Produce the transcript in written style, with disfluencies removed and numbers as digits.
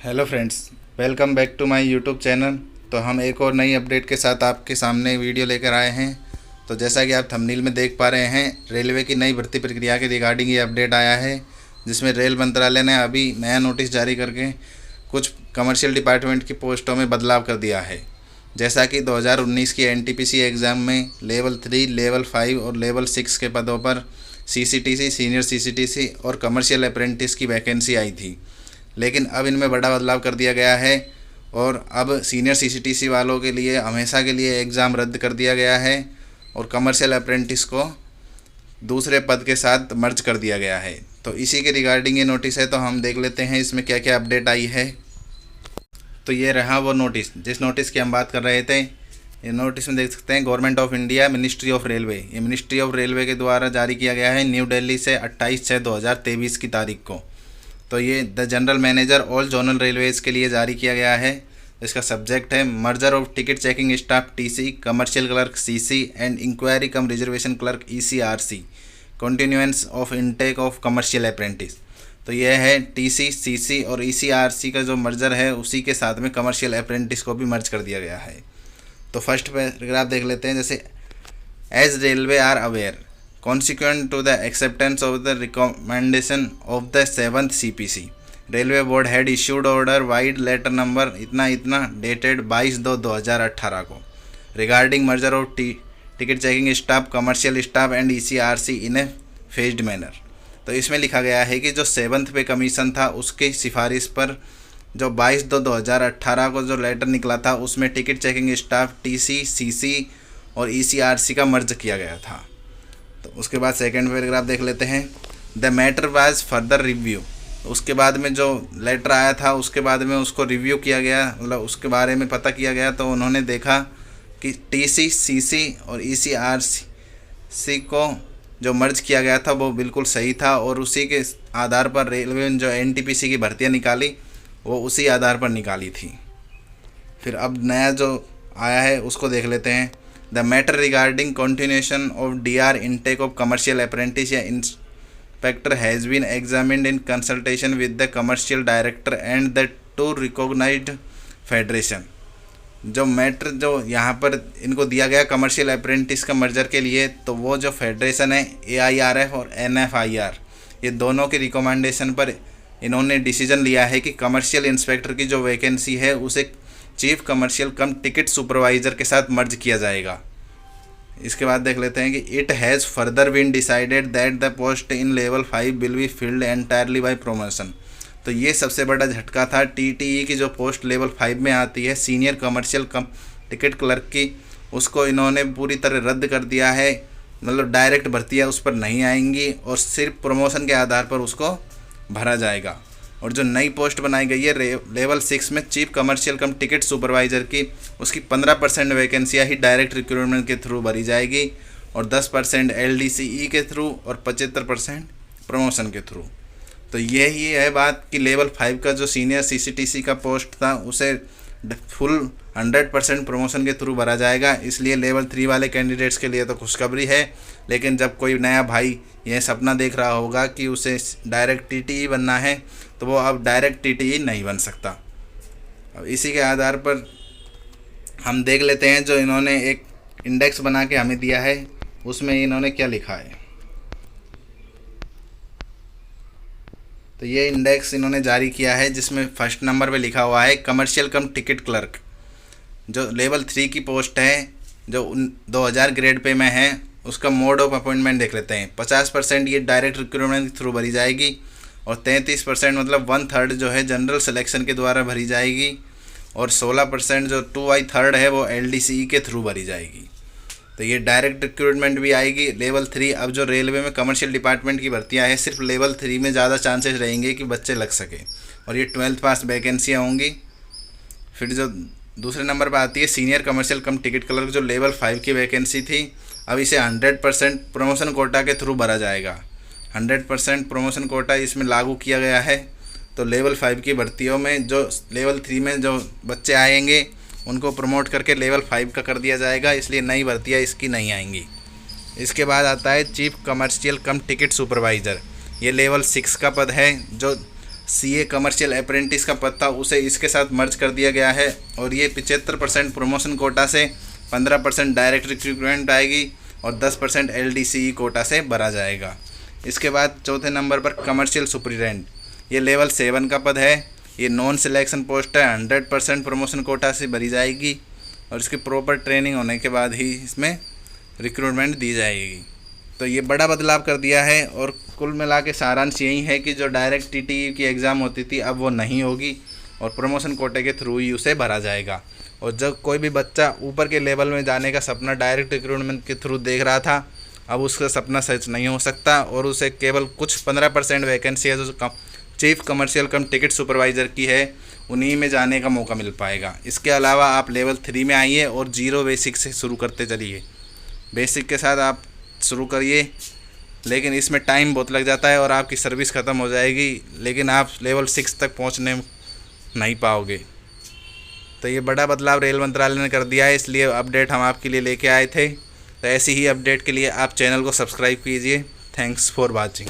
Hello friends, welcome back to my YouTube channel. तो हम एक और नई अपडेट के साथ आपके सामने वीडियो लेकर आए हैं। तो जैसा कि आप थंबनेल में देख पा रहे हैं, रेलवे की नई भर्ती प्रक्रिया के रिगार्डिंग ये अपडेट आया है, जिसमें रेल मंत्रालय ने अभी नया नोटिस जारी करके कुछ कमर्शियल डिपार्टमेंट की पोस्टों में बदलाव कर दिया है। जैसा कि 2019 की एनटीपीसी एग्ज़ाम में लेवल 3, लेवल 5 और लेवल 6 के पदों पर सीसीटीसी, सीनियर सीसीटीसी और कमर्शियल अप्रेंटिस की वैकेंसी आई थी। लेकिन अब इनमें बड़ा बदलाव कर दिया गया है और अब सीनियर सीसीटीसी वालों के लिए हमेशा के लिए एग्ज़ाम रद्द कर दिया गया है और कमर्शियल अप्रेंटिस को दूसरे पद के साथ मर्ज कर दिया गया है। तो इसी के रिगार्डिंग ये नोटिस है, तो हम देख लेते हैं इसमें क्या क्या अपडेट आई है। तो ये रहा वो नोटिस जिस नोटिस की हम बात कर रहे थे। ये नोटिस में देख सकते हैं, government of India, ministry of railway, ये मिनिस्ट्री ऑफ रेलवे के द्वारा जारी किया गया है न्यू दिल्ली से 28/6/2023 की तारीख को। तो ये the general manager all zonal railways के लिए जारी किया गया है। इसका सब्जेक्ट है merger of ticket checking staff TC, commercial clerk CC and inquiry cum reservation clerk ECRC, continuance of intake of commercial apprentice. तो यह है टीसी, सीसी और ईसीआरसी का जो मर्जर है, उसी के साथ में कमर्शियल अप्रेंटिस को भी मर्ज कर दिया गया है। तो फर्स्ट पैराग्राफ देख लेते हैं। जैसे as railway are aware, consequent to the acceptance of the recommendation of the 7th CPC, railway board had issued order vide letter number इतना इतना डेटेड 22/2/2018 को regarding merger of ticket checking staff, commercial staff and ECRC in a phased manner. तो इसमें लिखा गया है कि जो 7th पे कमीशन था, उसकी सिफारिश पर जो 22/2/2018 को जो लेटर निकला था, उसमें ticket checking staff TC, CC और ईसीआरसी का मर्ज किया गया था। तो उसके बाद सेकंड पैराग्राफ देख लेते हैं। The matter was further review, उसके बाद में जो लेटर आया था उसके बाद में उसको रिव्यू किया गया, मतलब उसके बारे में पता किया गया। तो उन्होंने देखा कि टीसी, सीसी और ईसीआरसी को जो मर्ज किया गया था वो बिल्कुल सही था और उसी के आधार पर रेलवे ने जो एनटीपीसी की भर्तियां निकाली वो उसी आधार पर निकाली थी। फिर अब नया जो आया है उसको देख लेते हैं। The matter regarding continuation of DR intake of commercial apprentice या inspector has been examined in consultation with the commercial director and the two recognised federation. जो मैटर जो यहाँ पर इनको दिया गया कमर्शियल अप्रेंटिस का मर्जर के लिए, तो वो जो फेडरेशन है AIRF और NFIR, ये दोनों की रिकमेंडेशन पर इन्होंने डिसीजन लिया है कि कमर्शियल इंस्पेक्टर की जो वैकेंसी है उसे चीफ कमर्शियल कम टिकट सुपरवाइज़र के साथ मर्ज किया जाएगा। इसके बाद देख लेते हैं कि it has further been decided that the post in level 5 will be filled entirely by promotion. तो ये सबसे बड़ा झटका था। TTE की जो पोस्ट लेवल 5 में आती है, सीनियर कमर्शियल कम टिकट क्लर्क की, उसको इन्होंने पूरी तरह रद्द कर दिया है। मतलब डायरेक्ट भर्तियाँ उस पर नहीं आएंगी और सिर्फ प्रमोशन के आधार पर उसको भरा जाएगा। और जो नई पोस्ट बनाई गई है लेवल 6 में चीफ कमर्शियल कम टिकट सुपरवाइज़र की, उसकी 15% वैकेंसियाँ ही डायरेक्ट रिक्रूटमेंट के थ्रू भरी जाएगी और 10% LDCE के थ्रू और 75% प्रमोशन के थ्रू। तो यही है बात कि लेवल 5 का जो सीनियर CCTC का पोस्ट था उसे फुल 100% प्रमोशन के थ्रू भरा जाएगा। इसलिए लेवल 3 वाले कैंडिडेट्स के लिए तो खुशखबरी है। लेकिन जब कोई नया भाई यह सपना देख रहा होगा कि उसे डायरेक्ट TTE बनना है, तो वो अब डायरेक्ट TTE नहीं बन सकता। अब इसी के आधार पर हम देख लेते हैं जो इन्होंने एक इंडेक्स बना के हमें दिया है, उसमें इन्होंने क्या लिखा है। तो ये इंडेक्स इन्होंने जारी किया है, जिसमें फर्स्ट नंबर पे लिखा हुआ है कमर्शियल कम टिकट क्लर्क, जो लेवल 3 की पोस्ट है, जो 2000 ग्रेड पे में है। उसका मोड ऑफ अपॉइंटमेंट देख लेते हैं। 50% ये डायरेक्ट रिक्रूटमेंट के थ्रू भरी जाएगी और 33% मतलब 1/3 जो है जनरल सिलेक्शन के द्वारा भरी जाएगी और 16% जो 2/3 है वो LDCE के थ्रू भरी जाएगी। तो ये डायरेक्ट रिक्रूटमेंट भी आएगी लेवल 3। अब जो रेलवे में कमर्शियल डिपार्टमेंट की भर्तियां हैं, सिर्फ लेवल 3 में ज़्यादा चांसेस रहेंगे कि बच्चे लग सके और ये 12th पास वैकेंसियाँ होंगी। फिर जो दूसरे नंबर पर आती है सीनियर कमर्शियल कम टिकट क्लर्क, जो लेवल 5 की वैकेंसी थी, अब इसे 100% प्रमोशन कोटा के थ्रू भरा जाएगा। 100% प्रमोशन कोटा इसमें लागू किया गया है। तो लेवल 5 की भर्तियों में जो लेवल 3 में जो बच्चे आएंगे उनको प्रमोट करके लेवल 5 का कर दिया जाएगा, इसलिए नई भर्तियाँ इसकी नहीं आएंगी। इसके बाद आता है चीफ कमर्शियल कम टिकट सुपरवाइज़र, ये लेवल 6 का पद है, जो सीए कमर्शियल अप्रेंटिस का पद था उसे इसके साथ मर्ज कर दिया गया है। और ये 75% प्रमोशन कोटा से 15% डायरेक्ट रिक्रूटमेंट आएगी और 10% LDCE कोटा से भरा जाएगा। इसके बाद चौथे नंबर पर कमर्शियल सुपरिटेंडेंट, ये लेवल 7 का पद है। ये नॉन सिलेक्शन पोस्ट है, 100% प्रमोशन कोटा से भरी जाएगी और इसकी प्रॉपर ट्रेनिंग होने के बाद ही इसमें रिक्रूटमेंट दी जाएगी। तो ये बड़ा बदलाव कर दिया है। और कुल मिला के सारांश यही है कि जो डायरेक्ट TTE की एग्ज़ाम होती थी अब वो नहीं होगी और प्रमोशन कोटे के थ्रू ही उसे भरा जाएगा। और जब कोई भी बच्चा ऊपर के लेवल में जाने का सपना डायरेक्ट रिक्रूटमेंट के थ्रू देख रहा था, अब उसका सपना सच नहीं हो सकता और उसे केवल कुछ 15% वैकेंसी है जो चीफ कमर्शियल कम टिकट सुपरवाइज़र की है, उन्हीं में जाने का मौका मिल पाएगा। इसके अलावा आप लेवल 3 में आइए और 0 बेसिक से शुरू करते चलिए। बेसिक के साथ आप शुरू करिए, लेकिन इसमें टाइम बहुत लग जाता है और आपकी सर्विस ख़त्म हो जाएगी, लेकिन आप लेवल 6 तक पहुंचने नहीं पाओगे। तो ये बड़ा बदलाव रेल मंत्रालय ने कर दिया है, इसलिए अपडेट हम आपके लिए लेके आए थे। तो ऐसी ही अपडेट के लिए आप चैनल को सब्सक्राइब कीजिए। Thanks for watching.